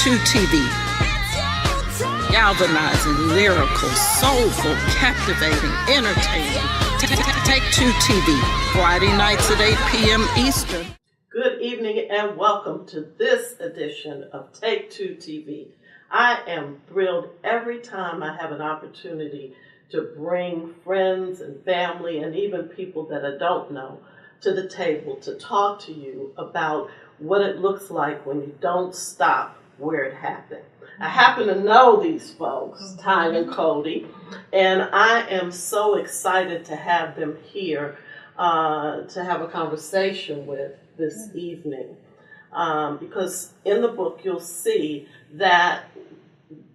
Take2 TV. Galvanizing, lyrical, soulful, captivating, entertaining. Take2 TV. Friday nights at 8 p.m. Eastern. Good evening and welcome to this edition of Take2 TV. I am thrilled every time I have an opportunity to bring friends and family and even people that I don't know to the table to talk to you about what it looks like when you don't stop where it happened. I happen to know these folks, Ty and Cody, and I am so excited to have them here to have a conversation with this evening. Because in the book you'll see that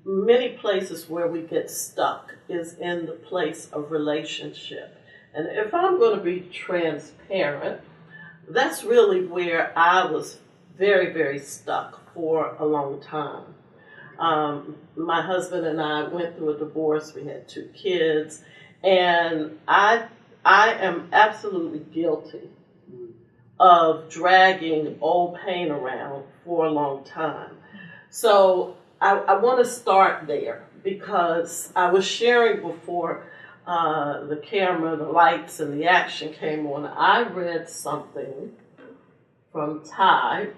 many places where we get stuck is in the place of relationship. And if I'm going to be transparent, that's really where I was very, very stuck for a long time. My husband and I went through a divorce. We had 2 kids, and I am absolutely guilty of dragging old pain around for a long time. So I want to start there because I was sharing before the camera, the lights, and the action came on. I read something from Ty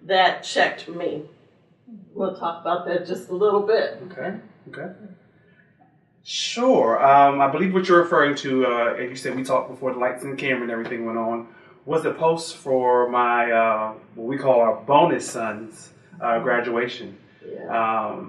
that checked me. We'll talk about that just a little bit. Okay. Sure. I believe what you're referring to, and you said we talked before the lights and the camera and everything went on, was the post for my, what we call our bonus son's graduation. Yeah.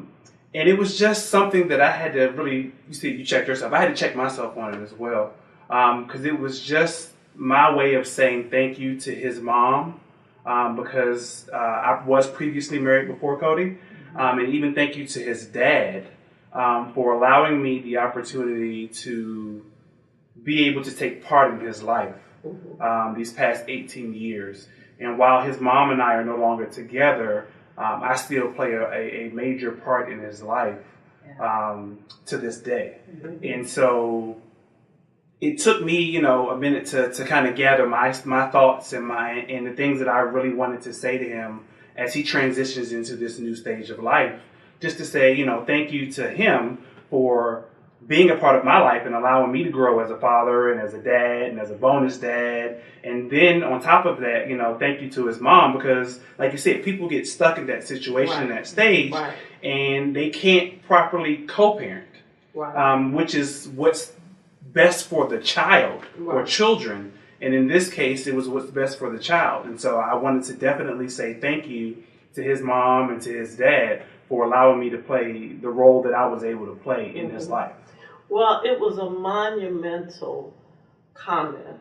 And it was just something that I had to really, you said you checked yourself, I had to check myself on it as well. Because it was just my way of saying thank you to his mom, because I was previously married before Cody, and even thank you to his dad for allowing me the opportunity to be able to take part in his life these past 18 years. And while his mom and I are no longer together, I still play a major part in his life to this day. And so it took me, a minute to kind of gather my thoughts and the things that I really wanted to say to him as he transitions into this new stage of life. Just to say, thank you to him for being a part of my life and allowing me to grow as a father and as a dad and as a bonus dad. And then on top of that, thank you to his mom, because like you said, people get stuck in that situation, that stage, and they can't properly co-parent, which is what's best for the child or children. And in this case, it was what's best for the child. And so I wanted to definitely say thank you to his mom and to his dad for allowing me to play the role that I was able to play in his life. Well, it was a monumental comment,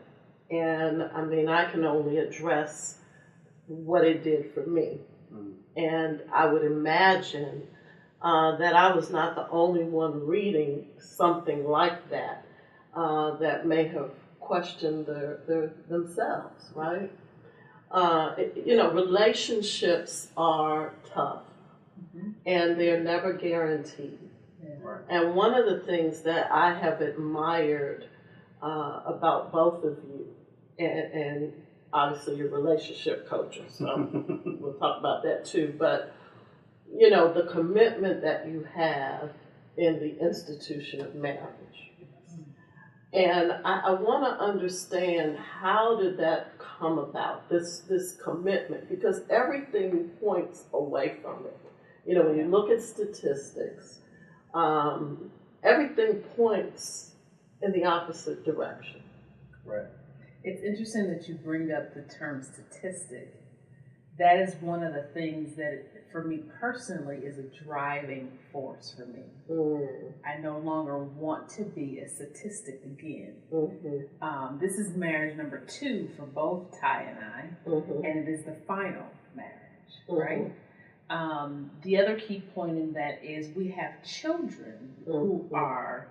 and I can only address what it did for me. And I would imagine that I was not the only one reading something like that that may have questioned themselves, right? Relationships are tough, and they're never guaranteed. And one of the things that I have admired about both of you, and obviously you're relationship coaches, so we'll talk about that too, but the commitment that you have in the institution of marriage. And I want to understand, how did that come about, this commitment? Because everything points away from it. When you look at statistics, everything points in the opposite direction. Right. It's interesting that you bring up the term statistic. That is one of the things that, for me personally, is a driving force for me. I no longer want to be a statistic again. This is marriage number 2 for both Ty and I, and it is the final marriage, right? The other key point in that is we have children who are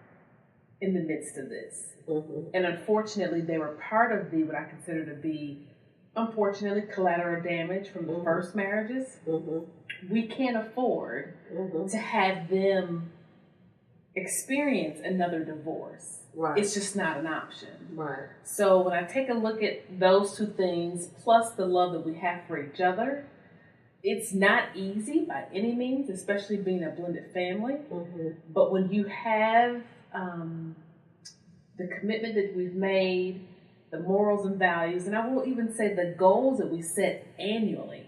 in the midst of this. And unfortunately, they were part of what I consider to be, unfortunately, collateral damage from the first marriages. We can't afford to have them experience another divorce. Right. It's just not an option. Right. So when I take a look at those two things, plus the love that we have for each other, it's not easy by any means, especially being a blended family. But when you have the commitment that we've made, the morals and values, and I will even say the goals that we set annually,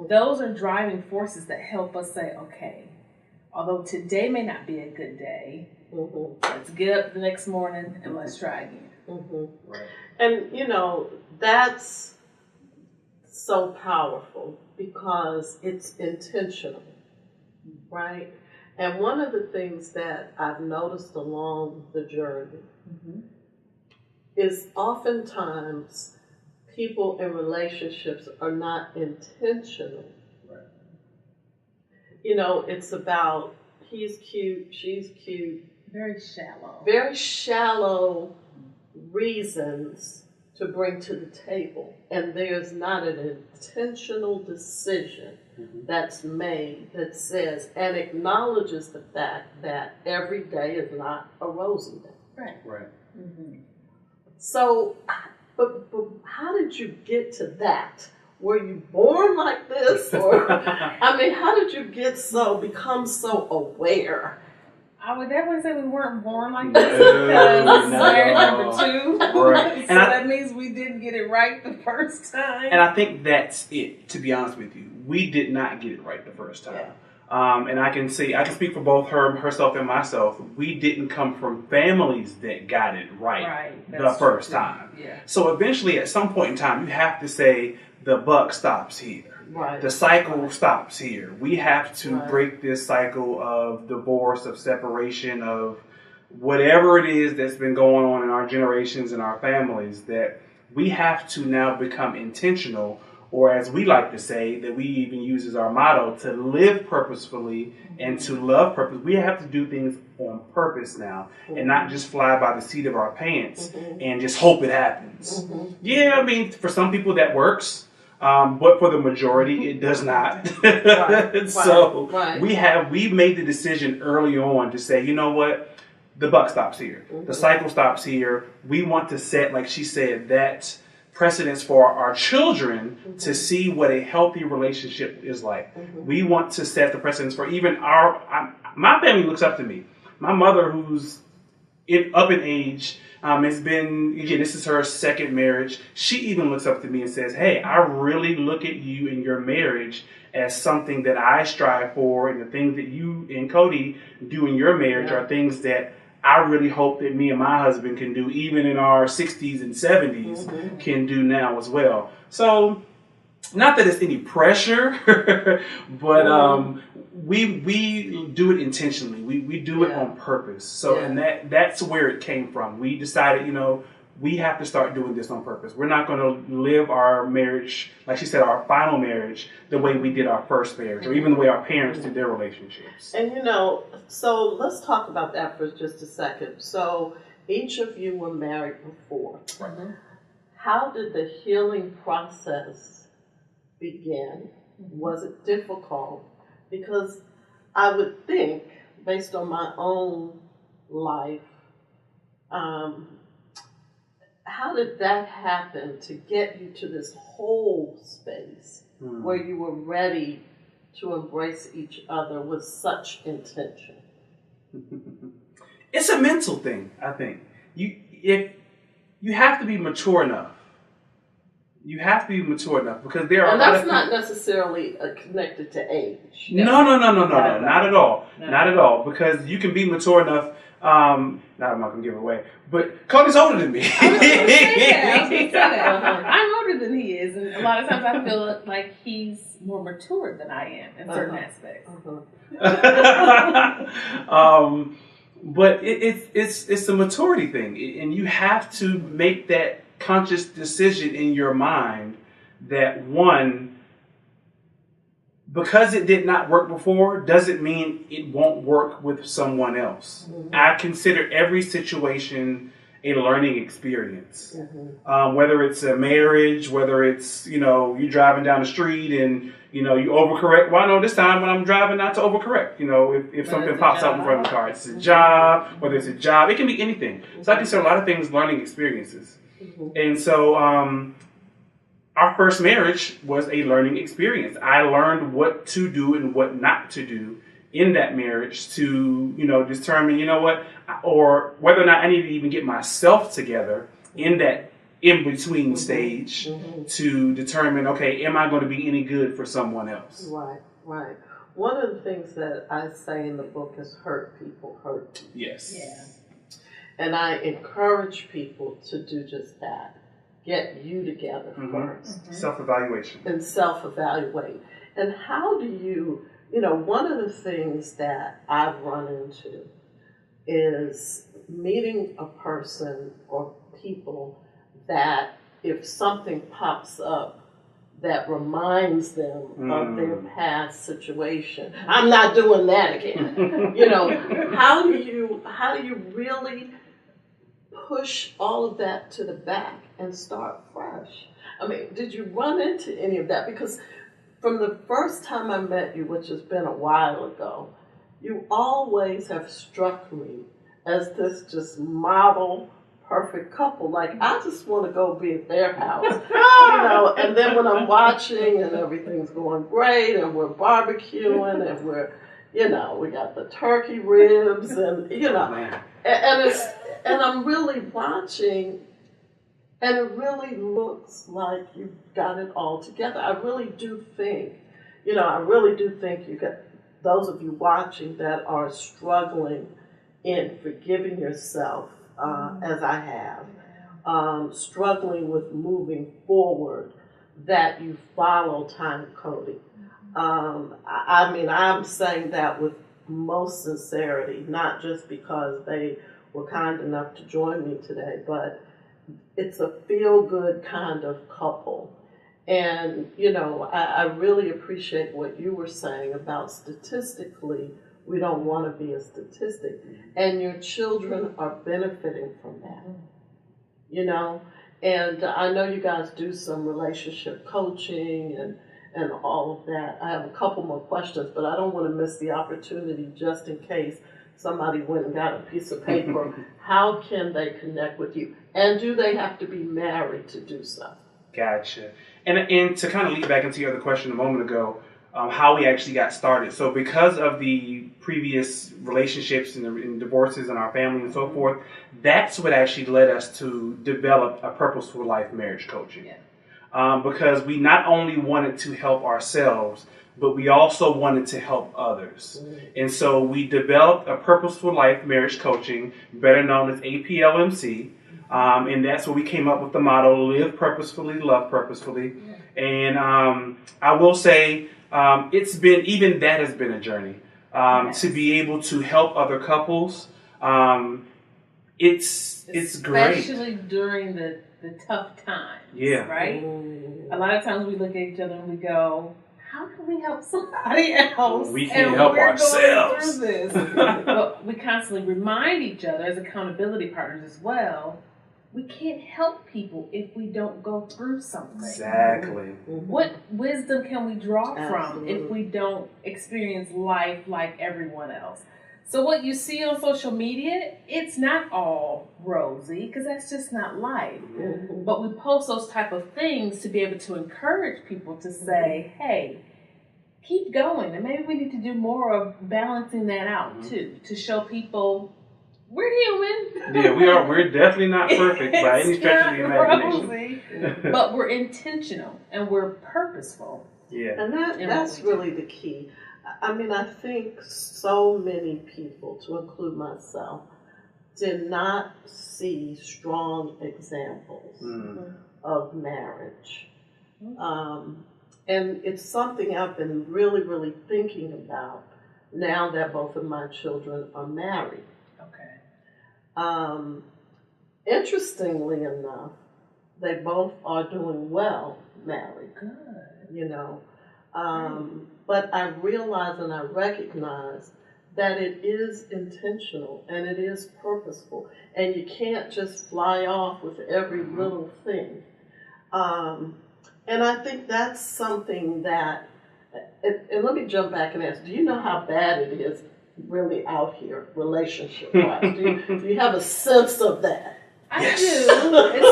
those are driving forces that help us say, okay, although today may not be a good day, let's get up the next morning and let's try again. Right. And, you know, that's so powerful because it's intentional, right? And one of the things that I've noticed along the journey is oftentimes people in relationships are not intentional. Right. You know, it's about he's cute, she's cute. Very shallow. Very shallow reasons to bring to the table. And there's not an intentional decision that's made that says and acknowledges the fact that every day is not a rosy day. Right. Right. So, but how did you get to that? Were you born like this? Or, I mean, how did you become so aware? I would definitely say we weren't born like this because this is marriage number 2. Right. So that means we didn't get it right the first time. And I think that's it, to be honest with you. We did not get it right the first time. Yeah. And I can speak for both herself and myself. We didn't come from families that got it right the first time. Yeah. So eventually, at some point in time, you have to say the buck stops here. Right. The cycle stops here. We have to break this cycle of divorce, of separation, of whatever it is that's been going on in our generations and our families, that we have to now become intentional, or as we like to say, that we even use as our motto, to live purposefully and to love purpose. We have to do things on purpose now and not just fly by the seat of our pants and just hope it happens. Yeah, I mean, for some people that works. But for the majority, it does not. We made the decision early on to say, you know what, the buck stops here. The cycle stops here. We want to set, like she said, that precedence for our children to see what a healthy relationship is like. We want to set the precedence for even my family looks up to me. My mother, who's up in age, it's been, again, this is her second marriage. She even looks up to me and says, hey, I really look at you and your marriage as something that I strive for, and the things that you and Cody do in your marriage are things that I really hope that me and my husband can do, even in our 60s and 70s, can do now as well. So, not that it's any pressure, but we do it intentionally. We do it on purpose. So, and that's where it came from. We decided, you know, we have to start doing this on purpose. We're not going to live our marriage, like she said, our final marriage, the way we did our first marriage, or even the way our parents did their relationships. And you know, so let's talk about that for just a second. So each of you were married before. How did the healing process begin? Was it difficult? Because I would think, based on my own life, how did that happen to get you to this whole space where you were ready to embrace each other with such intention? It's a mental thing, I think. You have to be mature enough. You have to be mature enough, because there are. And that's not necessarily connected to age. No, not at all. Not at all. Because you can be mature enough. I'm not gonna give it away, but Cody's older than me. I was gonna say that. I'm older than he is, and a lot of times I feel like he's more mature than I am in certain aspects. But it's a maturity thing, and you have to make that conscious decision in your mind that, one, because it did not work before doesn't mean it won't work with someone else. I consider every situation a learning experience. Whether it's a marriage, whether it's, you're driving down the street and, you overcorrect. Well, I know this time when I'm driving not to overcorrect. If something pops up in front of the car, it's a job, whether it's a job, it can be anything. So I consider a lot of things learning experiences. And so, our first marriage was a learning experience. I learned what to do and what not to do in that marriage to, determine, or whether or not I need to even get myself together in that in-between stage to determine, okay, am I going to be any good for someone else? Right, right. One of the things that I say in the book is hurt people. Yes. Yeah. And I encourage people to do just that. Get you together first. Self-evaluation. And self-evaluate. And how do you, one of the things that I've run into is meeting a person or people that if something pops up that reminds them of their past situation, I'm not doing that again. How do you really push all of that to the back and start fresh? I mean, did you run into any of that? Because from the first time I met you, which has been a while ago, you always have struck me as this just model perfect couple. Like, I just want to go be at their house, and then when I'm watching and everything's going great and we're barbecuing and we're, we got the turkey ribs and, and I'm really watching, and it really looks like you've got it all together. I really do think, you got those of you watching that are struggling in forgiving yourself, as I have, struggling with moving forward, that you follow Ty Cody. I'm saying that with most sincerity, not just because they were kind enough to join me today, but it's a feel-good kind of couple. And, I really appreciate what you were saying about statistically, we don't want to be a statistic. And your children are benefiting from that, And I know you guys do some relationship coaching and all of that. I have a couple more questions, but I don't want to miss the opportunity just in case somebody went and got a piece of paper. How can they connect with you? And do they have to be married to do so? Gotcha. And to kind of lead back into your other question a moment ago, how we actually got started. So because of the previous relationships and divorces in our family and so forth, that's what actually led us to develop a Purposeful Life marriage coaching. Yeah. Because we not only wanted to help ourselves, but we also wanted to help others. And so we developed a Purposeful Life marriage coaching, better known as APLMC. And that's where we came up with the motto, live purposefully, love purposefully. And I will say, it's been, even that has been a journey. To be able to help other couples, it's great. Especially during the tough times, yeah. Right? A lot of times we look at each other and we go, how can we help somebody else? We can't help ourselves. Going through this. But we constantly remind each other as accountability partners as well, we can't help people if we don't go through something. Exactly. What wisdom can we draw from Absolutely. if we don't experience life like everyone else? So what you see on social media, it's not all rosy, because that's just not life. But we post those type of things to be able to encourage people to say, hey, keep going. And maybe we need to do more of balancing that out too, to show people we're human. Yeah, we're definitely not perfect by any stretch of the imagination. Rosy, but we're intentional and we're purposeful. Yeah. And that's really the key. I think so many people, to include myself, did not see strong examples of marriage. And it's something I've been really, really thinking about now that both of my children are married. Okay. Interestingly enough, they both are doing well married. Good. But I realize and I recognize that it is intentional and it is purposeful, and you can't just fly off with every little thing. And I think that's something that, and let me jump back and ask, do you know how bad it is really out here relationship-wise? Do you have a sense of that? I do,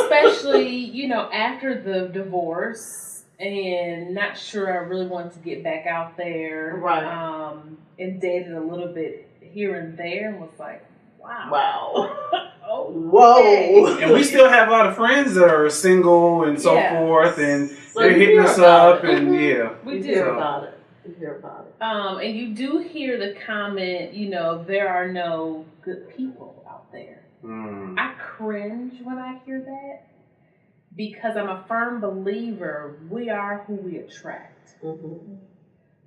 especially, after the divorce and not sure I really wanted to get back out there. Right. And dated a little bit here and there and was like, wow. Oh, okay. whoa. And we still have a lot of friends that are single and so forth, and So they're you hitting hear us about up, it. and yeah. We You do. hear about it. You hear about it. And you do hear the comment, there are no good people out there. I cringe when I hear that because I'm a firm believer we are who we attract. Mm-hmm.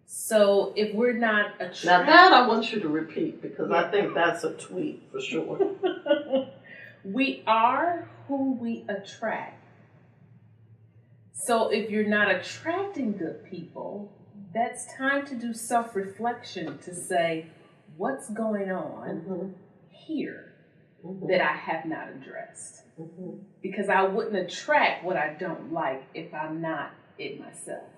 So if we're not attracted... Now that I want you to repeat because I think that's a tweet for sure. We are who we attract. So if you're not attracting good people, that's time to do self-reflection to say, what's going on here that I have not addressed? Because I wouldn't attract what I don't like if I'm not it myself.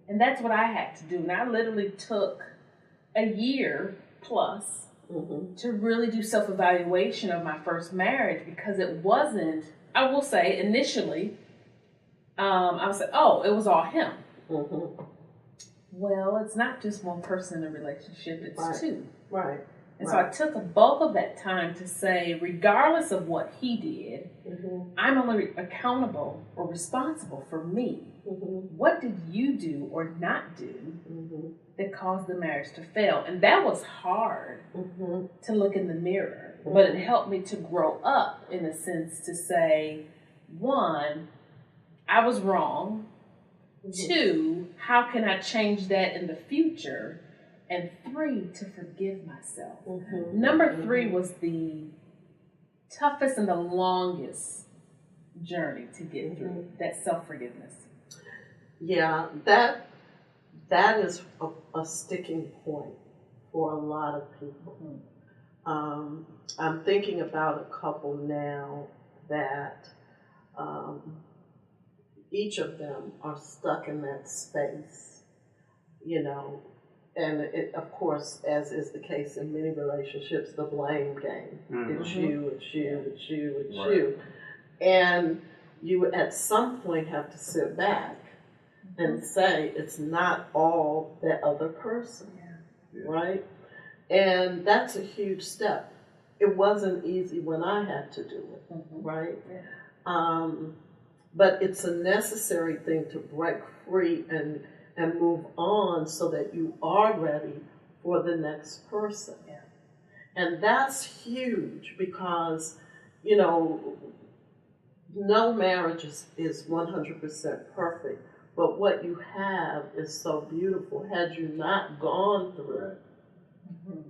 And that's what I had to do. And I literally took a year plus to really do self-evaluation of my first marriage because it wasn't, I will say initially, I was like, oh, it was all him. Well, it's not just one person in a relationship, it's two. Right. And so I took a bulk of that time to say, regardless of what he did, I'm only accountable or responsible for me. What did you do or not do that caused the marriage to fail? And that was hard to look in the mirror, but it helped me to grow up in a sense to say, one, I was wrong. Two, how can I change that in the future? And three, to forgive myself. Number three was the toughest and the longest journey to get through, that self-forgiveness. Yeah, that is a sticking point for a lot of people. I'm thinking about a couple now that each of them are stuck in that space, and it, of course, as is the case in many relationships, the blame game. It's you, it's you, it's you, it's you. And you at some point have to sit back and say, it's not all that other person, right? And that's a huge step. It wasn't easy when I had to do it, right? But it's a necessary thing to break free and move on so that you are ready for the next person. And that's huge because, no marriage is 100% perfect, but what you have is so beautiful. Had you not gone through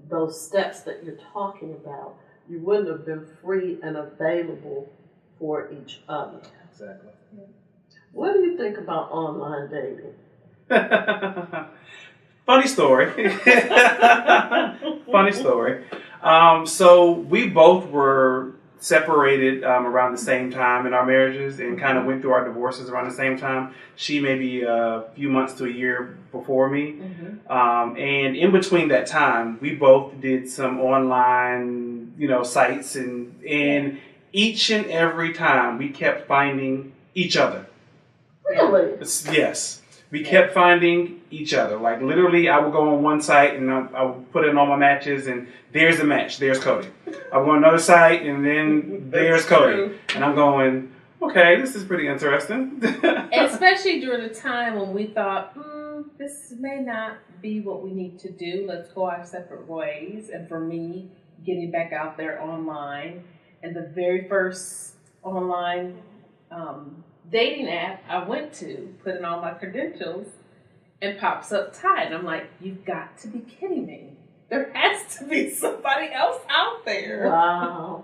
those steps that you're talking about, you wouldn't have been free and available for each other. Exactly. What do you think about online dating? Funny story. Funny story. So we both were separated around the same time in our marriages and kind of went through our divorces around the same time. She maybe a few months to a year before me. And in between that time, we both did some online, sites and each and every time we kept finding each other. Really? Yes. We kept finding each other. Like literally, I would go on one site and I would put in all my matches, and there's a match. There's Cody. I would go on another site, and then there's Cody. And I'm going, okay, this is pretty interesting. And especially during the time when we thought, this may not be what we need to do. Let's go our separate ways. And for me, getting back out there online, and the very first online dating app I went to, put in all my credentials, and pops up Ty. And I'm like, you've got to be kidding me. There has to be somebody else out there. Wow.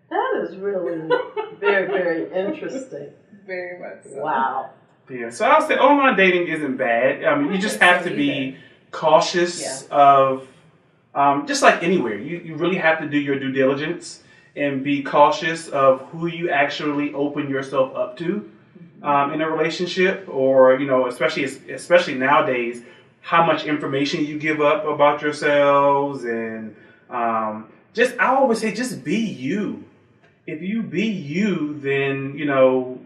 That is really very, very interesting. Very much so. Wow. Yeah, so I'll say online dating isn't bad. I mean, you just have to be cautious of, just like anywhere, you really have to do your due diligence and be cautious of who you actually open yourself up to in a relationship, or especially nowadays, how much information you give up about yourselves, and I always say just be you. if you be you, then, you know,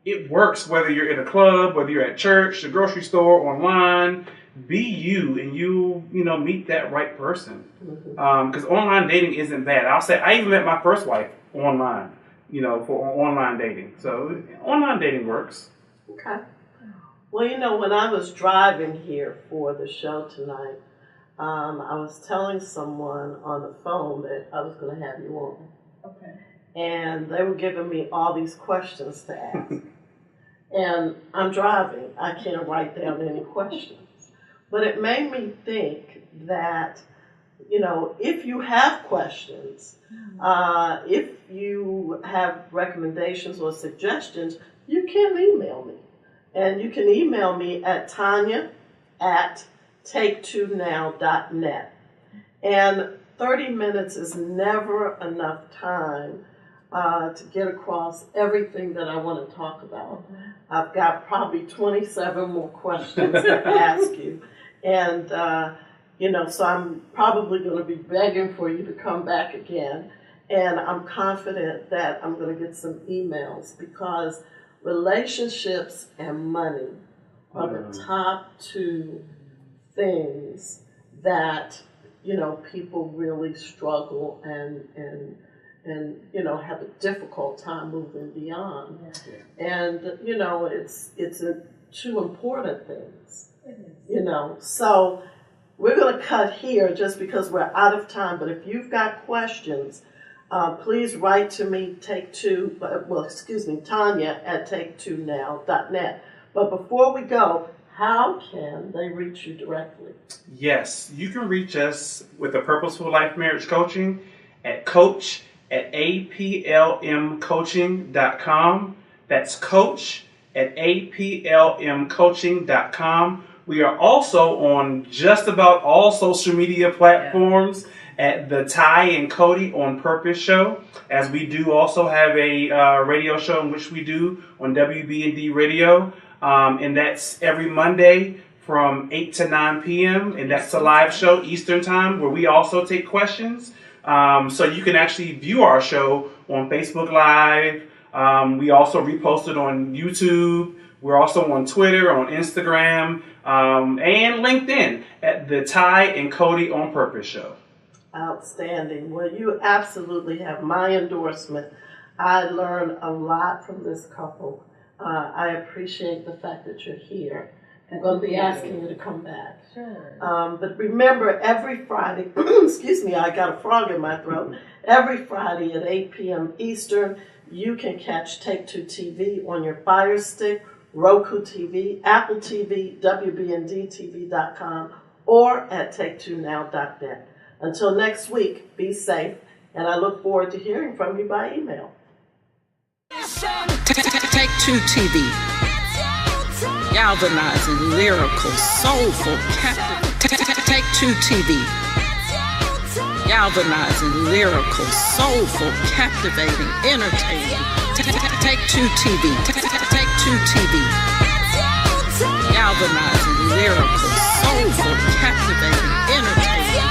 it works whether you're in a club, whether you're at church, the grocery store, online. Be you, and you know, meet that right person. Because online dating isn't bad. I'll say I even met my first wife online, you know, for online dating. So online dating works. Okay. Well, you know, when I was driving here for the show tonight, I was telling someone on the phone that I was going to have you on. Okay. And they were giving me all these questions to ask. And I'm driving. I can't write down any questions. But it made me think that, you know, if you have questions, if you have recommendations or suggestions, you can email me. And you can email me at Tanya@take2now.net. And 30 minutes is never enough time to get across everything that I want to talk about. I've got probably 27 more questions to ask you. And, you know, so I'm probably going to be begging for you to come back again. And I'm confident that I'm going to get some emails, because relationships and money are the top two things that, you know, people really struggle and you know, have a difficult time moving beyond. And, you know, it's two important things, you know. So we're going to cut here just because we're out of time. But if you've got questions, please write to me, Tanya@take2now.net. But before we go, how can they reach you directly? Yes, you can reach us with a Purposeful Life Marriage Coaching at coach@aplmcoaching.com. That's coach@aplmcoaching.com. We are also on just about all social media platforms at the Ty and Cody on Purpose show, as we do also have a radio show in which we do on WB&D Radio, and that's every Monday from 8 to 9 p.m. and that's a live show Eastern time where we also take questions. So you can actually view our show on Facebook Live. We also repost it on YouTube. We're also on Twitter, on Instagram, and LinkedIn at the Ty and Cody on Purpose show. Outstanding. Well, you absolutely have my endorsement. I learned a lot from this couple. I appreciate the fact that you're here. I'm going to be asking you to come back. Sure. But remember, every Friday, excuse me, I got a frog in my throat. Every Friday at 8 p.m. Eastern, you can catch Take2 TV on your Fire Stick, Roku TV, Apple TV, WBNDTV.com, or at Take2now.net. Until next week, be safe, and I look forward to hearing from you by email. Take2 TV. Galvanizing, lyrical, soulful, captivating. Take2 TV. Galvanizing, lyrical, soulful, captivating, entertaining. Take2 TV. Take2 TV. Galvanizing, lyrical, soulful, captivating, entertaining.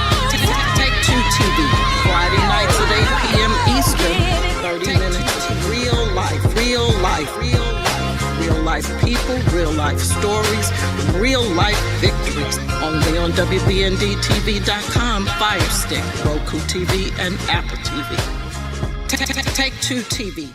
Take2 TV. Friday nights at 8 p.m. Eastern. 30 minutes of real life, real life, real life. Real life people, real life stories, real life victories. Only on WBNDTV.com, Fire Stick, Roku TV, and Apple TV. Take2 TV.